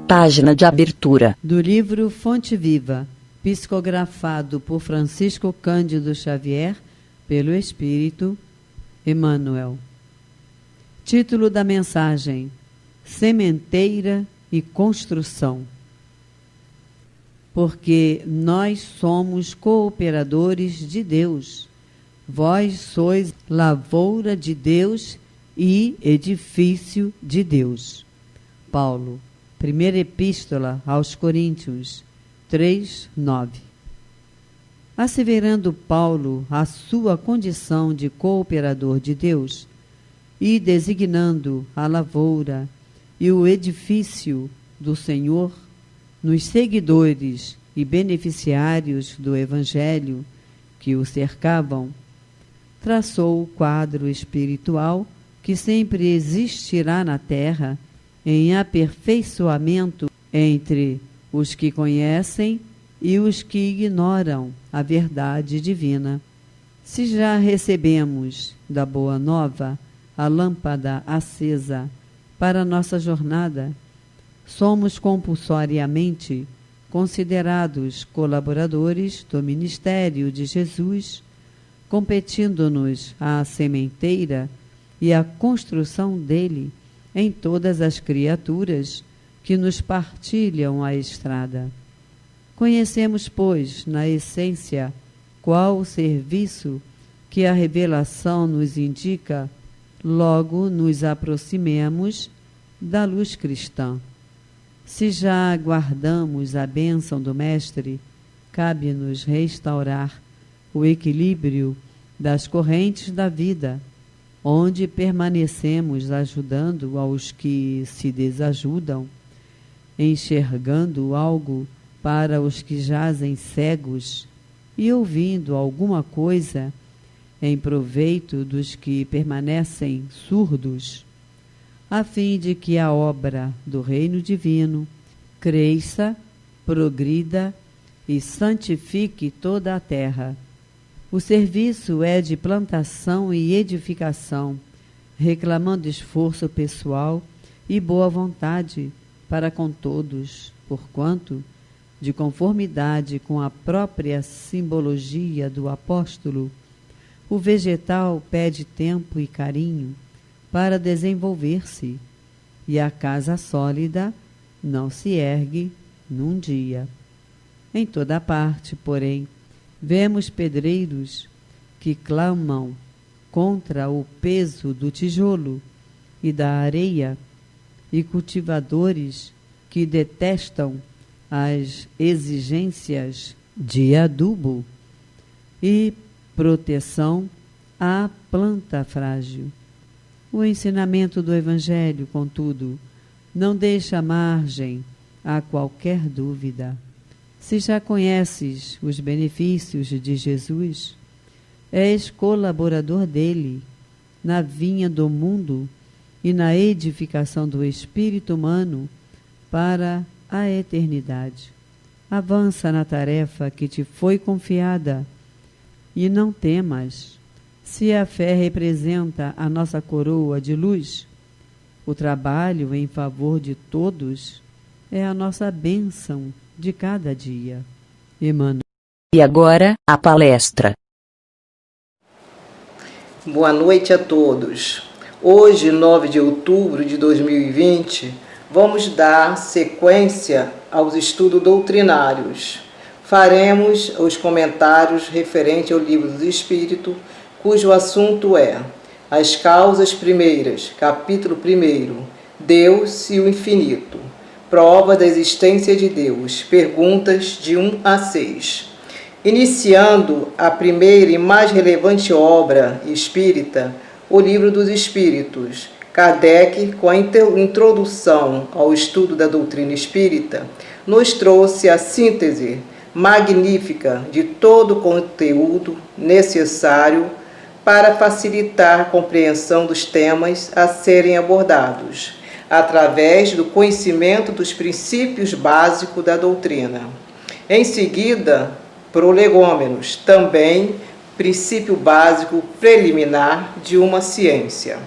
Página de abertura. Do livro Fonte Viva, psicografado por Francisco Cândido Xavier, pelo Espírito Emmanuel. Título da mensagem: Sementeira e Construção. Porque nós somos cooperadores de Deus. Vós sois lavoura de Deus e edifício de Deus. Paulo, Primeira Epístola aos Coríntios 3:9. Asseverando Paulo a sua condição de cooperador de Deus e designando a lavoura e o edifício do Senhor nos seguidores e beneficiários do Evangelho que o cercavam, traçou o quadro espiritual que sempre existirá na terra em aperfeiçoamento entre os que conhecem e os que ignoram a verdade divina. Se já recebemos da Boa Nova a lâmpada acesa para nossa jornada, somos compulsoriamente considerados colaboradores do ministério de Jesus, competindo-nos à sementeira e à construção dele em todas as criaturas que nos partilham a estrada. Conhecemos, pois, na essência, qual o serviço que a revelação nos indica, logo nos aproximemos da luz cristã. Se já aguardamos a bênção do Mestre, cabe-nos restaurar o equilíbrio das correntes da vida, onde permanecemos ajudando aos que se desajudam, enxergando algo para os que jazem cegos e ouvindo alguma coisa em proveito dos que permanecem surdos, a fim de que a obra do reino divino cresça, progrida e santifique toda a terra. O serviço é de plantação e edificação, reclamando esforço pessoal e boa vontade para com todos, porquanto, de conformidade com a própria simbologia do apóstolo, o vegetal pede tempo e carinho para desenvolver-se, e a casa sólida não se ergue num dia. Em toda parte, porém, vemos pedreiros que clamam contra o peso do tijolo e da areia, e cultivadores que detestam as exigências de adubo e proteção à planta frágil. O ensinamento do Evangelho, contudo, não deixa margem a qualquer dúvida. Se já conheces os benefícios de Jesus, és colaborador dele na vinha do mundo e na edificação do espírito humano para a eternidade. Avança na tarefa que te foi confiada e não temas. Se a fé representa a nossa coroa de luz, o trabalho em favor de todos é a nossa bênção de cada dia. Emmanuel. E agora, a palestra. Boa noite a todos. Hoje, 9 de outubro de 2020, vamos dar sequência aos estudos doutrinários. Faremos os comentários referentes ao Livro dos Espíritos, cujo assunto é As Causas Primeiras, capítulo 1, Deus e o Infinito. Prova da existência de Deus. Perguntas de 1 a 6. Iniciando a primeira e mais relevante obra espírita, o Livro dos Espíritos, Kardec, com a introdução ao estudo da doutrina espírita, nos trouxe a síntese magnífica de todo o conteúdo necessário para facilitar a compreensão dos temas a serem abordados, através do conhecimento dos princípios básicos da doutrina. Em seguida, prolegômenos, também princípio básico preliminar de uma ciência.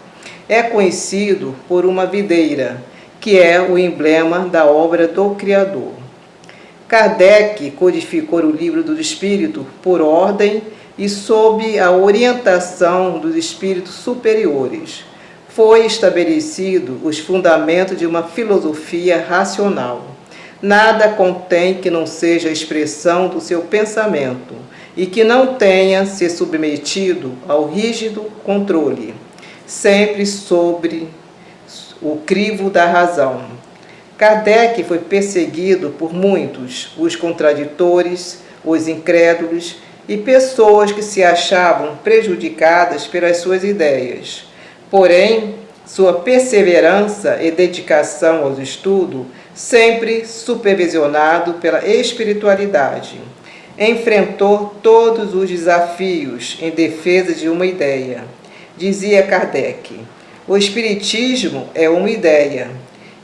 É conhecido por uma videira, que que é o emblema da obra do Criador. Kardec codificou o Livro do Espírito por ordem e sob a orientação dos espíritos superiores. Foi estabelecido os fundamentos de uma filosofia racional. Nada contém que não seja a expressão do seu pensamento e que não tenha se submetido ao rígido controle, sempre sobre o crivo da razão. Kardec foi perseguido por muitos, os contraditores, os incrédulos e pessoas que se achavam prejudicadas pelas suas ideias. Porém, sua perseverança e dedicação aos estudos, sempre supervisionado pela espiritualidade, enfrentou todos os desafios em defesa de uma ideia. Dizia Kardec: o Espiritismo é uma ideia,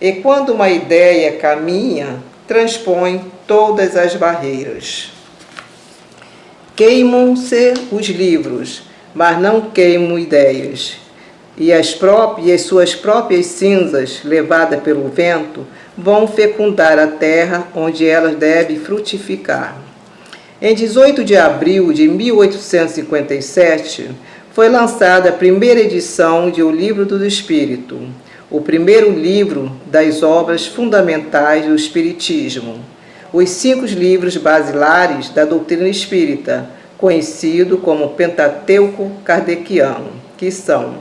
e quando uma ideia caminha, transpõe todas as barreiras. Queimam-se os livros, mas não queimam ideias. E as suas próprias cinzas, levadas pelo vento, vão fecundar a terra onde elas devem frutificar. Em 18 de abril de 1857, foi lançada a primeira edição de O Livro do Espírito, o primeiro livro das obras fundamentais do Espiritismo, os 5 livros basilares da doutrina espírita, conhecido como Pentateuco Kardeciano, que são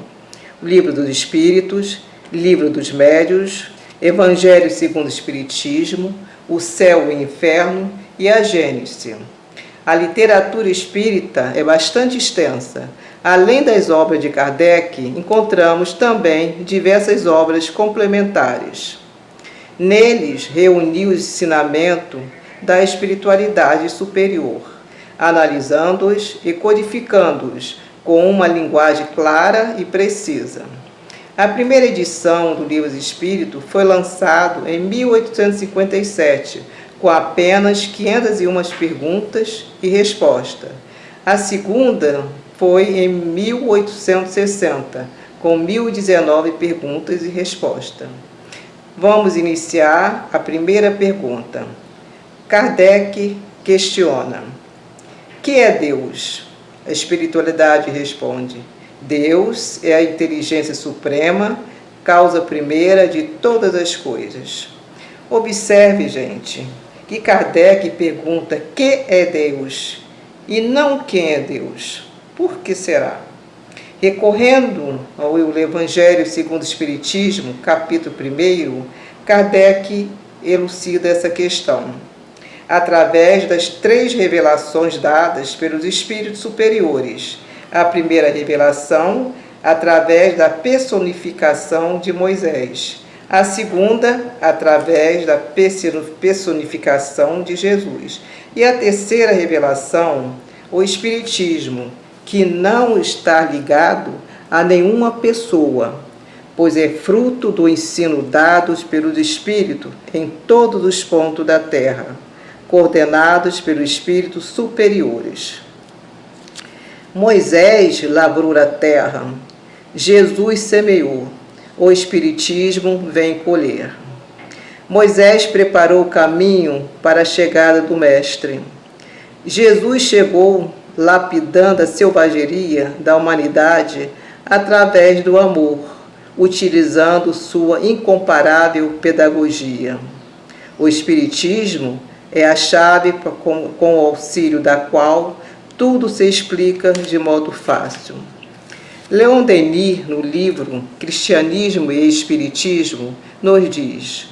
o Livro dos Espíritos, Livro dos Médiuns, Evangelho segundo o Espiritismo, O Céu e o Inferno e a Gênese. A literatura espírita é bastante extensa. Além das obras de Kardec, encontramos também diversas obras complementares. Neles, reuniu o ensinamento da espiritualidade superior, analisando-os e codificando-os com uma linguagem clara e precisa. A primeira edição do Livro dos Espíritos foi lançado em 1857, com apenas 501 perguntas e respostas. A segunda foi em 1860, com 1019 perguntas e respostas. Vamos iniciar a primeira pergunta. Kardec questiona: que é Deus? A espiritualidade responde: Deus é a inteligência suprema, causa primeira de todas as coisas. Observe, gente, que Kardec pergunta que é Deus e não quem é Deus. Por que será? Recorrendo ao Evangelho segundo o Espiritismo, capítulo 1, Kardec elucida essa questão, através das 3 revelações dadas pelos espíritos superiores. A primeira revelação, através da personificação de Moisés. A segunda, através da personificação de Jesus. E a terceira revelação, o Espiritismo, que não está ligado a nenhuma pessoa, pois é fruto do ensino dados pelos Espíritos em todos os pontos da Terra, coordenados pelos Espíritos superiores. Moisés lavrou a terra, Jesus semeou, o Espiritismo vem colher. Moisés preparou o caminho para a chegada do Mestre. Jesus chegou lapidando a selvageria da humanidade através do amor, utilizando sua incomparável pedagogia. O Espiritismo é a chave com o auxílio da qual tudo se explica de modo fácil. Leon Denis, no livro Cristianismo e Espiritismo, nos diz: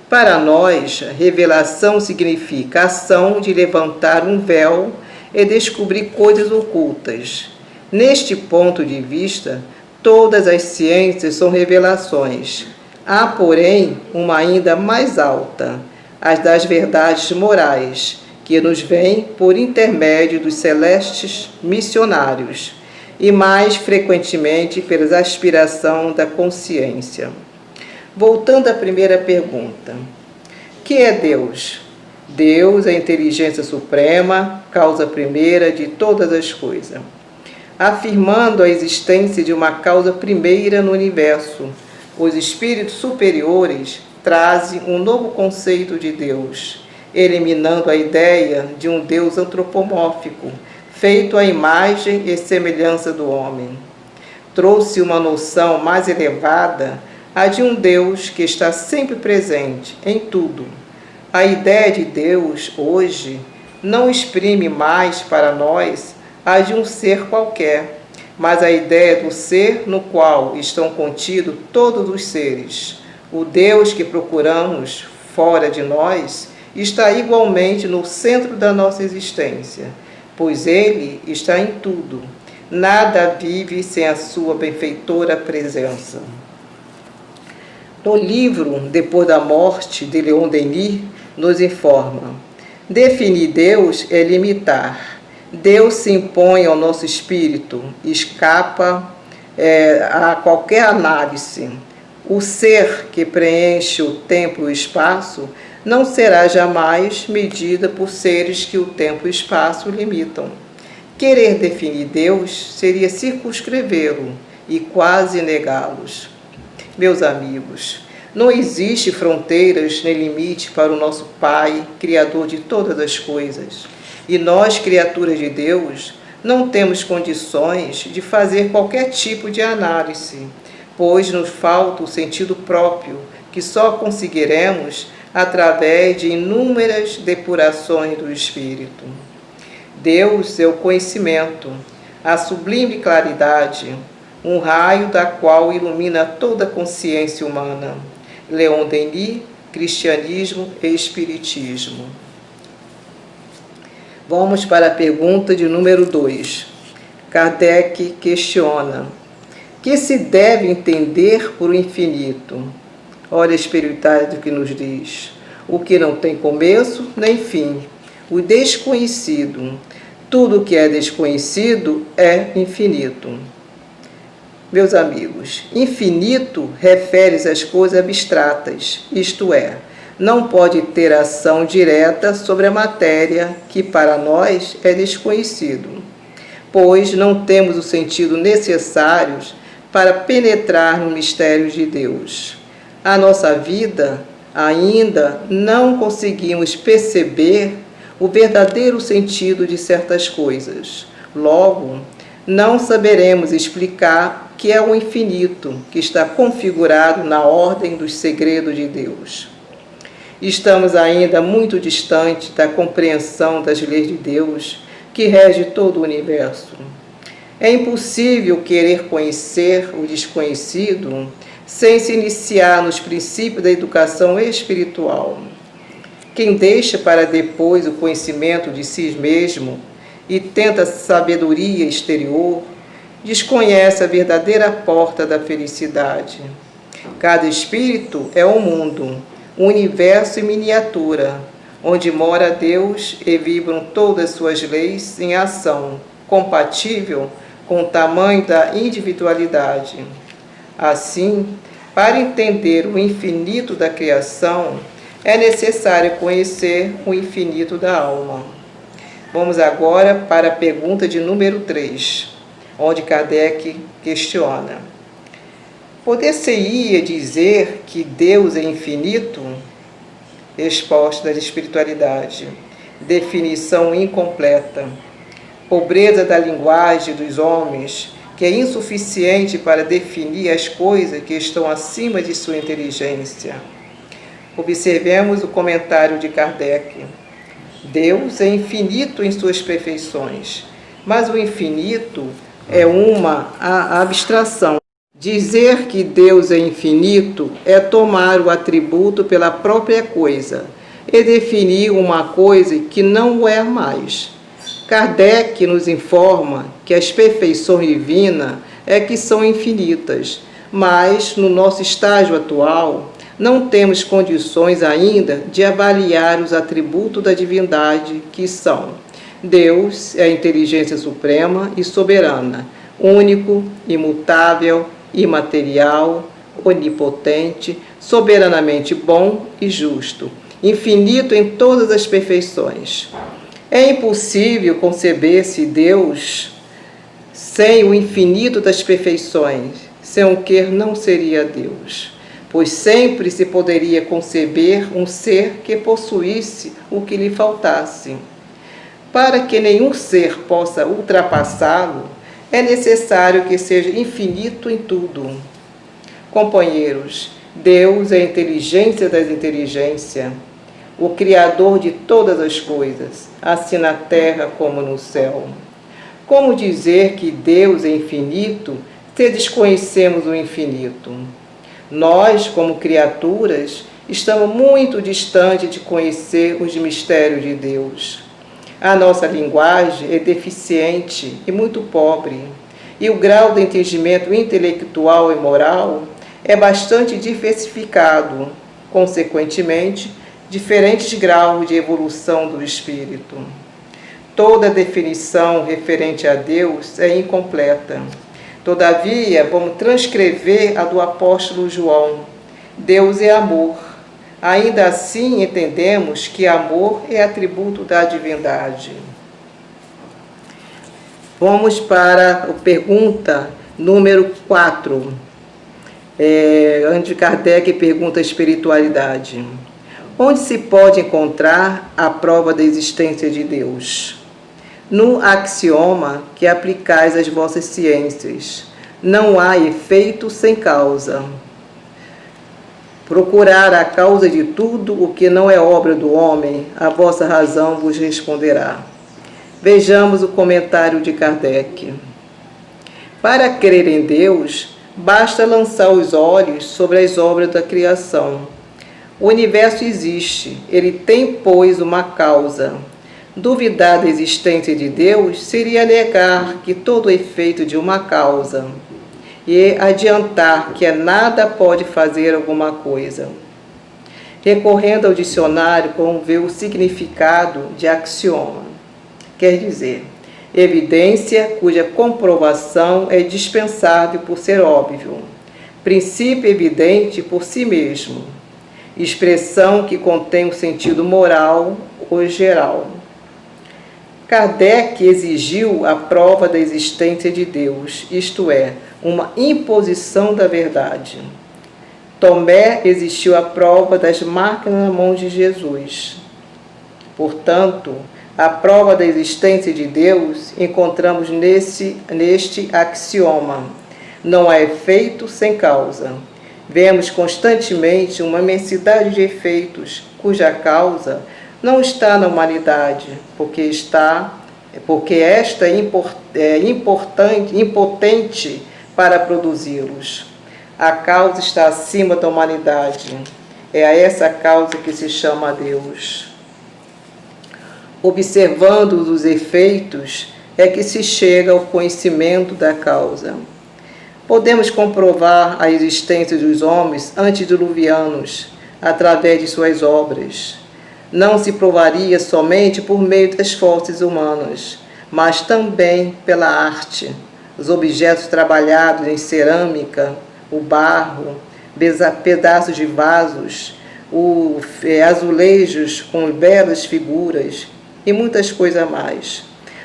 para nós, revelação significa a ação de levantar um véu e descobrir coisas ocultas. Neste ponto de vista, todas as ciências são revelações. Há, porém, uma ainda mais alta, as das verdades morais, que nos vêm por intermédio dos celestes missionários e mais frequentemente pela aspiração da consciência. Voltando à primeira pergunta: que é Deus? Deus é a inteligência suprema, causa primeira de todas as coisas. Afirmando a existência de uma causa primeira no universo, os espíritos superiores traz um novo conceito de Deus, eliminando a ideia de um Deus antropomórfico, feito à imagem e semelhança do homem. Trouxe uma noção mais elevada, a de um Deus que está sempre presente em tudo. A ideia de Deus, hoje, não exprime mais para nós a de um ser qualquer, mas a ideia do ser no qual estão contidos todos os seres. O Deus que procuramos fora de nós está igualmente no centro da nossa existência, pois Ele está em tudo. Nada vive sem a sua benfeitora presença. No livro Depois da Morte, de Leon Denis, nos informa: definir Deus é limitar. Deus se impõe ao nosso espírito, escapa a qualquer análise. O ser que preenche o tempo e o espaço não será jamais medida por seres que o tempo e o espaço limitam. Querer definir Deus seria circunscrevê-lo e quase negá-los. Meus amigos, não existe fronteiras nem limite para o nosso Pai, Criador de todas as coisas. E nós, criaturas de Deus, não temos condições de fazer qualquer tipo de análise, pois nos falta o sentido próprio, que só conseguiremos através de inúmeras depurações do Espírito. Deus é o conhecimento, a sublime claridade, um raio da qual ilumina toda a consciência humana. Leon Denis, Cristianismo e Espiritismo. Vamos para a pergunta de número 2. Kardec questiona: que se deve entender por infinito? Olha a espiritualidade que nos diz: o que não tem começo nem fim, o desconhecido. Tudo que é desconhecido é infinito. Meus amigos, infinito refere-se às coisas abstratas, isto é, não pode ter ação direta sobre a matéria que para nós é desconhecido, pois não temos o sentido necessário para penetrar no mistério de Deus. A nossa vida ainda não conseguimos perceber o verdadeiro sentido de certas coisas. Logo, não saberemos explicar o que é o infinito que está configurado na ordem dos segredos de Deus. Estamos ainda muito distantes da compreensão das leis de Deus que rege todo o universo. É impossível querer conhecer o desconhecido sem se iniciar nos princípios da educação espiritual. Quem deixa para depois o conhecimento de si mesmo e tenta sabedoria exterior, desconhece a verdadeira porta da felicidade. Cada espírito é um mundo, um universo em miniatura, onde mora Deus e vibram todas suas leis em ação, compatível com o tamanho da individualidade. Assim, para entender o infinito da criação, é necessário conhecer o infinito da alma. Vamos agora para a pergunta de número 3, onde Kardec questiona: poder-se-ia dizer que Deus é infinito? Resposta da espiritualidade: definição incompleta. Pobreza da linguagem dos homens, que é insuficiente para definir as coisas que estão acima de sua inteligência. Observemos o comentário de Kardec. Deus é infinito em suas perfeições, mas o infinito é uma abstração. Dizer que Deus é infinito é tomar o atributo pela própria coisa e definir uma coisa que não o é mais. Kardec nos informa que as perfeições divinas é que são infinitas, mas no nosso estágio atual não temos condições ainda de avaliar os atributos da divindade que são: Deus é a inteligência suprema e soberana, único, imutável, imaterial, onipotente, soberanamente bom e justo, infinito em todas as perfeições. É impossível conceber-se Deus sem o infinito das perfeições, sem o que não seria Deus. pois sempre se poderia conceber um ser que possuísse o que lhe faltasse. Para que nenhum ser possa ultrapassá-lo, é necessário que seja infinito em tudo. Companheiros, Deus é a inteligência das inteligências, o Criador de todas as coisas, assim na terra como no céu. Como dizer que Deus é infinito se desconhecemos o infinito? Nós, como criaturas, estamos muito distantes de conhecer os mistérios de Deus. A nossa linguagem é deficiente e muito pobre, e o grau de entendimento intelectual e moral é bastante diversificado, consequentemente, diferentes graus de evolução do espírito. Toda definição referente a Deus é incompleta. Todavia, vamos transcrever a do apóstolo João. Deus é amor. Ainda assim, entendemos que amor é atributo da divindade. Vamos para a pergunta número 4. André Kardec pergunta a espiritualidade. Onde se pode encontrar a prova da existência de Deus? No axioma que aplicais às vossas ciências, não há efeito sem causa. Procurar a causa de tudo o que não é obra do homem, a vossa razão vos responderá. Vejamos o comentário de Kardec. Para crer em Deus, basta lançar os olhos sobre as obras da criação. O universo existe, ele tem, pois, uma causa. Duvidar da existência de Deus seria negar que todo efeito de uma causa e adiantar que nada pode fazer alguma coisa. Recorrendo ao dicionário, vamos ver o significado de axioma. Quer dizer, evidência cuja comprovação é dispensável por ser óbvio, princípio evidente por si mesmo, expressão que contém um sentido moral ou geral. Kardec exigiu a prova da existência de Deus, isto é, uma imposição da verdade. Tomé exigiu a prova das marcas na mão de Jesus. Portanto, a prova da existência de Deus encontramos neste axioma. Não há efeito sem causa. Vemos constantemente uma imensidade de efeitos, cuja causa não está na humanidade, porque esta é impotente para produzi-los. A causa está acima da humanidade. É a essa causa que se chama Deus. Observando os efeitos, é que se chega ao conhecimento da causa. Podemos comprovar a existência dos homens antediluvianos através de suas obras. Não se provaria somente por meio das forças humanas, mas também pela arte. Os objetos trabalhados em cerâmica, o barro, pedaços de vasos, azulejos com belas figuras e muitas coisas mais.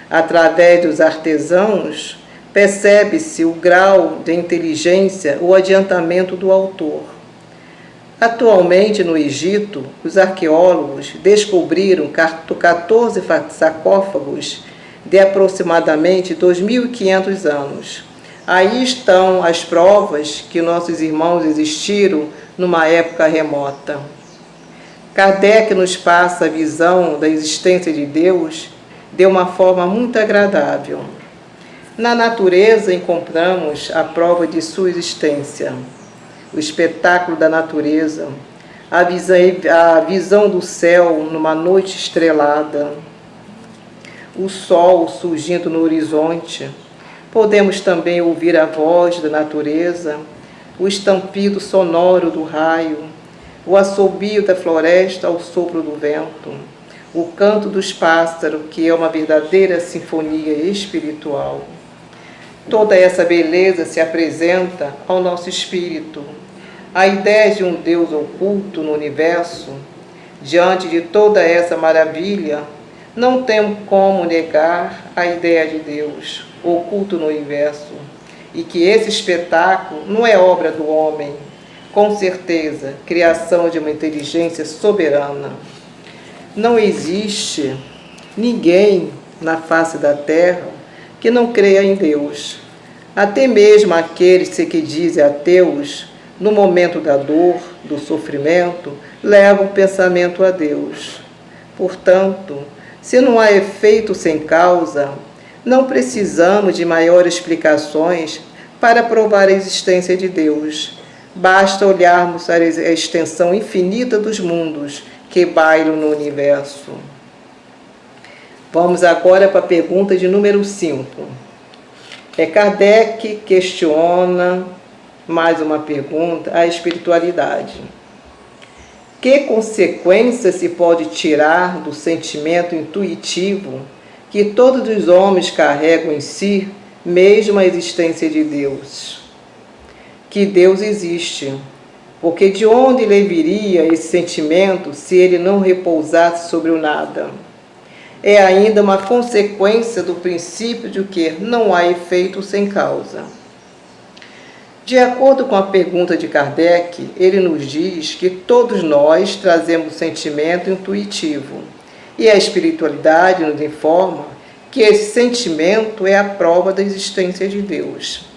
Através dos artesãos, percebe-se o grau de inteligência, o adiantamento do autor. Atualmente, no Egito, os arqueólogos descobriram 14 sarcófagos de aproximadamente 2.500 anos. Aí estão as provas que nossos irmãos existiram numa época remota. Kardec nos passa a visão da existência de Deus de uma forma muito agradável. Na natureza encontramos a prova de sua existência. O espetáculo da natureza, a visão do céu numa noite estrelada, o sol surgindo no horizonte. Podemos também ouvir a voz da natureza, o estampido sonoro do raio, o assobio da floresta ao sopro do vento, o canto dos pássaros, que é uma verdadeira sinfonia espiritual. Toda essa beleza se apresenta ao nosso espírito. A ideia de um Deus oculto no universo, diante de toda essa maravilha, não temos como negar a ideia de Deus oculto no universo, e que esse espetáculo não é obra do homem, com certeza, criação de uma inteligência soberana. Não existe ninguém na face da terra que não creia em Deus. Até mesmo aqueles que dizem ateus, no momento da dor, do sofrimento, levam o pensamento a Deus. Portanto, se não há efeito sem causa, não precisamos de maiores explicações para provar a existência de Deus. Basta olharmos a extensão infinita dos mundos que bailam no universo. Vamos agora para a pergunta de número 5. Kardec questiona, mais uma pergunta, a espiritualidade. Que consequência se pode tirar do sentimento intuitivo que todos os homens carregam em si, mesmo a existência de Deus? Que Deus existe, porque de onde lhe viria esse sentimento se ele não repousasse sobre o nada? É ainda uma consequência do princípio de que não há efeito sem causa. De acordo com a pergunta de Kardec, ele nos diz que todos nós trazemos sentimento intuitivo, e a espiritualidade nos informa que esse sentimento é a prova da existência de Deus.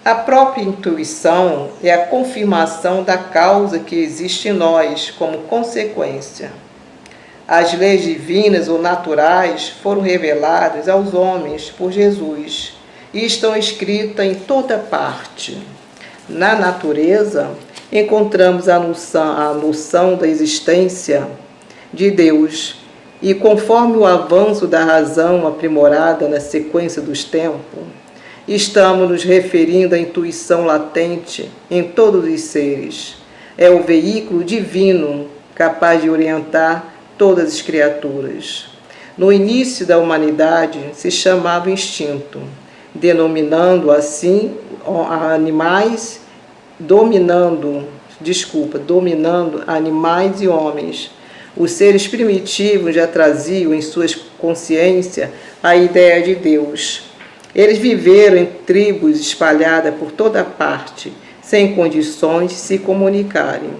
A própria intuição é a confirmação da causa que existe em nós como consequência. As leis divinas ou naturais foram reveladas aos homens por Jesus e estão escritas em toda parte. Na natureza, encontramos a noção da existência de Deus e, conforme o avanço da razão aprimorada na sequência dos tempos, estamos nos referindo à intuição latente em todos os seres. É o veículo divino capaz de orientar todas as criaturas. No início da humanidade se chamava instinto, denominando assim animais, dominando animais e homens. Os seres primitivos já traziam em suas consciências a ideia de Deus. Eles viveram em tribos espalhadas por toda parte, sem condições de se comunicarem.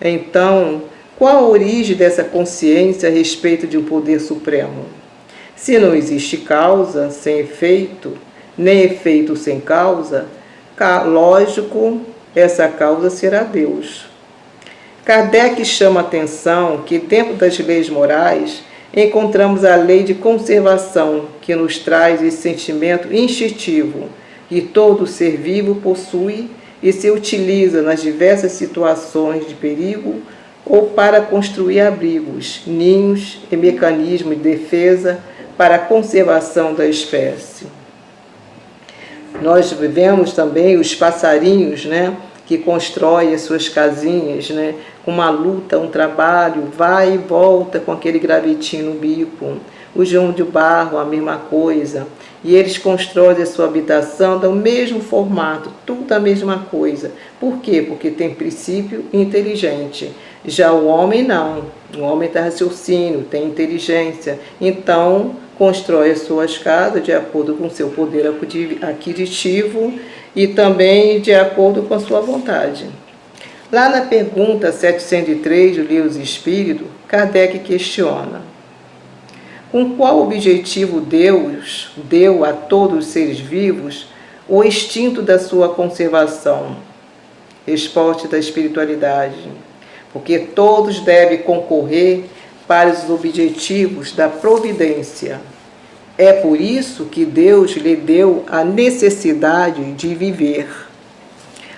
Então, qual a origem dessa consciência a respeito de um poder supremo? Se não existe causa sem efeito, nem efeito sem causa, lógico, essa causa será Deus. Kardec chama a atenção que dentro das leis morais encontramos a lei de conservação, que nos traz esse sentimento instintivo que todo ser vivo possui e se utiliza nas diversas situações de perigo ou para construir abrigos, ninhos e mecanismos de defesa para a conservação da espécie. Nós vemos também os passarinhos, que constroem as suas casinhas, com uma luta, um trabalho, vai e volta com aquele gravetinho no bico. O João de Barro, a mesma coisa. E eles constroem a sua habitação do mesmo formato, tudo a mesma coisa. Por quê? Porque tem princípio inteligente. Já o homem não. O homem tem raciocínio, tem inteligência. Então, constrói as suas casas de acordo com o seu poder aquisitivo e também de acordo com a sua vontade. Lá na pergunta 703 do Livro dos Espíritos, Kardec questiona: com qual objetivo Deus deu a todos os seres vivos o instinto da sua conservação? Resposta da espiritualidade: porque todos devem concorrer para os objetivos da providência. É por isso que Deus lhe deu a necessidade de viver.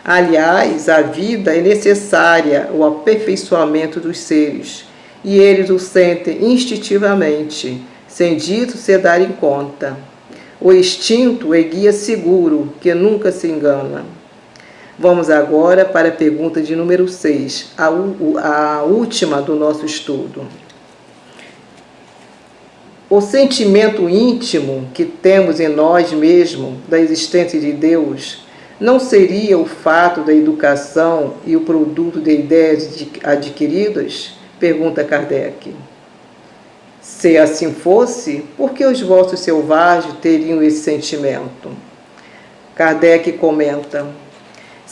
Aliás, a vida é necessária ao aperfeiçoamento dos seres, e eles o sentem instintivamente, sem disso se darem conta. O instinto é guia seguro, que nunca se engana. Vamos agora para a pergunta de número 6, a última do nosso estudo. O sentimento íntimo que temos em nós mesmos da existência de Deus não seria o fato da educação e o produto de ideias adquiridas? Pergunta Kardec. Se assim fosse, por que os vossos selvagens teriam esse sentimento? Kardec comenta: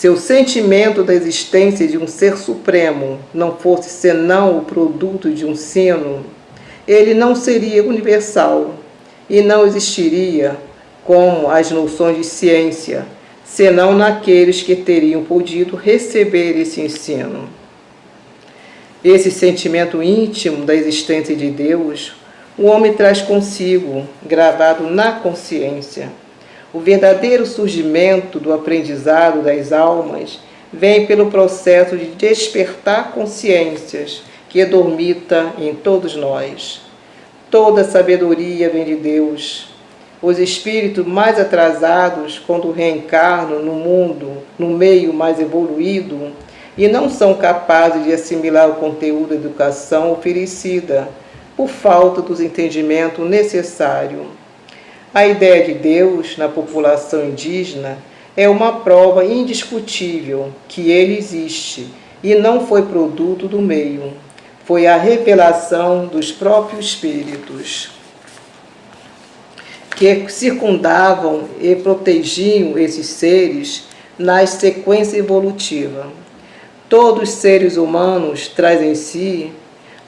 Se o sentimento da existência de um ser supremo não fosse senão o produto de um sino, ele não seria universal e não existiria como as noções de ciência, senão naqueles que teriam podido receber esse ensino. Esse sentimento íntimo da existência de Deus, o homem traz consigo, gravado na consciência. O verdadeiro surgimento do aprendizado das almas vem pelo processo de despertar consciências que dormita em todos nós. Toda sabedoria vem de Deus. Os espíritos mais atrasados, quando reencarnam no mundo, no meio mais evoluído, e não são capazes de assimilar o conteúdo da educação oferecida, por falta dos entendimentos necessários. A ideia de Deus na população indígena é uma prova indiscutível que ele existe e não foi produto do meio. Foi a revelação dos próprios espíritos que circundavam e protegiam esses seres na sequência evolutiva. Todos os seres humanos trazem em si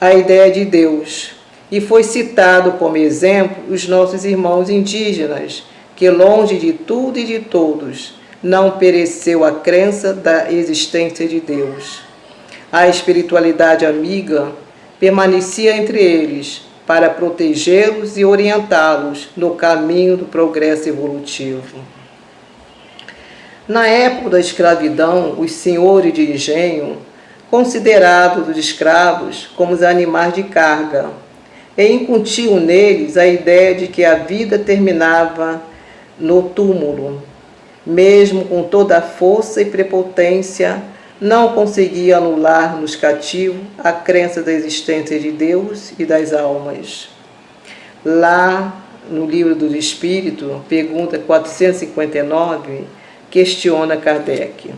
a ideia de Deus, e foi citado como exemplo os nossos irmãos indígenas, que longe de tudo e de todos, não pereceu a crença da existência de Deus. A espiritualidade amiga permanecia entre eles para protegê-los e orientá-los no caminho do progresso evolutivo. Na época da escravidão, os senhores de engenho, considerados os escravos como os animais de carga, e incutiam neles a ideia de que a vida terminava no túmulo. Mesmo com toda a força e prepotência, não conseguia anular nos cativos a crença da existência de Deus e das almas. Lá no Livro dos Espíritos, pergunta 459, questiona Kardec: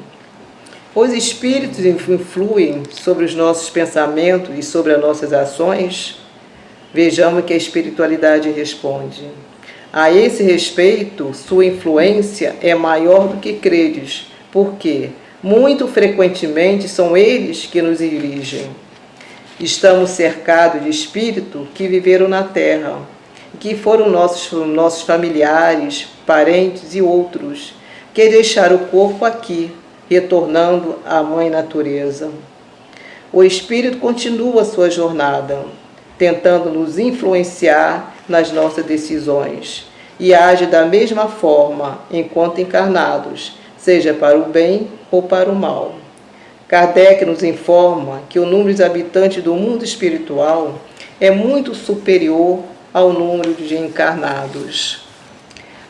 os espíritos influem sobre os nossos pensamentos e sobre as nossas ações? Vejamos que a espiritualidade responde: a esse respeito, sua influência é maior do que credes, porque muito frequentemente são eles que nos dirigem. Estamos cercados de espíritos que viveram na Terra, que foram nossos familiares, parentes e outros, que deixaram o corpo aqui, retornando à Mãe Natureza. O espírito continua sua jornada, tentando nos influenciar nas nossas decisões, e age da mesma forma enquanto encarnados, seja para o bem ou para o mal. Kardec nos informa que o número de habitantes do mundo espiritual é muito superior ao número de encarnados.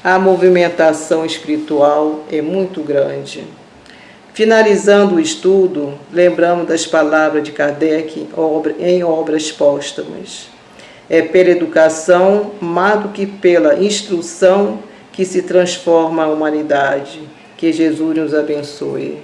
A movimentação espiritual é muito grande. Finalizando o estudo, lembramos das palavras de Kardec em obras póstumas. É pela educação, mais do que pela instrução, que se transforma a humanidade. Que Jesus nos abençoe.